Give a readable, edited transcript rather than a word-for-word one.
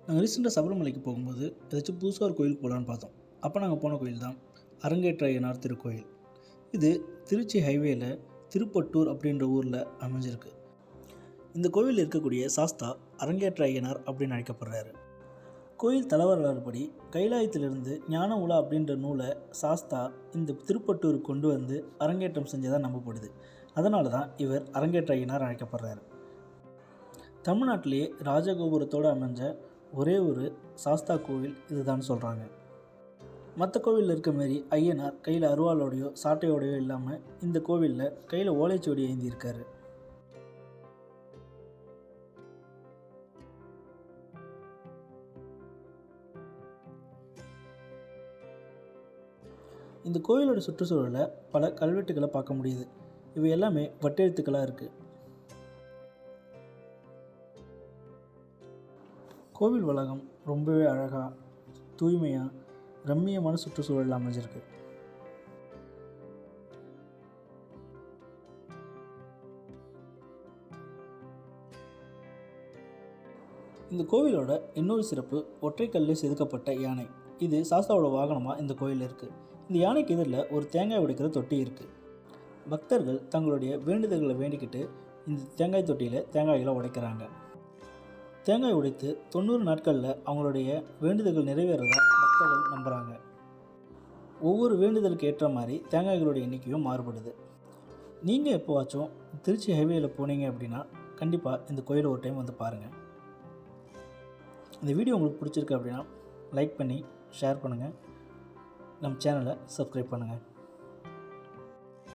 நாங்கள் ரீசெண்டாக சபரிமலைக்கு போகும்போது ஏதாச்சும் புதுசாக ஒரு கோயில் போகலான்னு பார்த்தோம். அப்போ நாங்கள் போன கோயில் தான் அரங்கேற்ற ஐயனார் திருக்கோயில். இது திருச்சி ஹைவேல திருப்பட்டூர் அப்படின்ற ஊரில் அமைஞ்சிருக்கு. இந்த கோவிலில் இருக்கக்கூடிய சாஸ்தா அரங்கேற்ற ஐயனார் அப்படின்னு அழைக்கப்படுறாரு. கோயில் தலைவர்கள்படி கைலாயத்திலிருந்து ஞான உலா அப்படின்ற நூலை சாஸ்தா இந்த திருப்பட்டூருக்கு கொண்டு வந்து அரங்கேற்றம் செஞ்சதாக நம்பப்படுது. அதனால தான் இவர் அரங்கேற்ற ஐயனார் அழைக்கப்படுறாரு. தமிழ்நாட்டிலேயே ராஜகோபுரத்தோடு அமைஞ்ச ஒரே ஒரு சாஸ்தா கோவில் இதுதான் சொல்கிறாங்க. மற்ற கோவிலில் இருக்க மாரி ஐயனார் கையில் அருவாளோடையோ சாட்டையோடையோ இல்லாமல் இந்த கோவிலில் கையில் ஓலைச்சுவடி ஏந்தியிருக்காரு. இந்த கோவிலோட சுற்றுச்சூழலில் பல கல்வெட்டுகளை பார்க்க முடியுது. இவை எல்லாமே வட்டெழுத்துக்களாக இருக்குது. கோவில் வளாகம் ரொம்பவே அழகாக, தூய்மையாக, ரம்மியமான சுற்றுச்சூழலில் அமைஞ்சிருக்கு. இந்த கோவிலோட இன்னொரு சிறப்பு ஒற்றைக்கல்லில் செதுக்கப்பட்ட யானை. இது சாஸ்தாவோட வாகனமாக இந்த கோயிலில் இருக்குது. இந்த யானைக்கு எதிரில் ஒரு தேங்காய் உடைக்கிற தொட்டி இருக்குது. பக்தர்கள் தங்களுடைய வேண்டுதல்களை வேண்டிக்கிட்டு இந்த தேங்காய் தொட்டியில் தேங்காய்களை உடைக்கிறாங்க. தேங்காய் உடைத்து 90 நாட்களில் அவங்களுடைய வேண்டுதல்கள் நிறைவேறதா பக்தர்கள் நம்புகிறாங்க. ஒவ்வொரு வேண்டுதலுக்கு ஏற்ற மாதிரி தேங்காய்களுடைய எண்ணிக்கையும் மாறுபடுது. நீங்கள் எப்போவாச்சும் திருச்சி ஹைவேயில் போனீங்க அப்படின்னா கண்டிப்பாக இந்த கோயிலை ஒரு டைம் வந்து பாருங்கள். இந்த வீடியோ உங்களுக்கு பிடிச்சிருக்கு அப்படின்னா லைக் பண்ணி ஷேர் பண்ணுங்கள். நம்ம சேனலை சப்ஸ்கிரைப் பண்ணுங்கள்.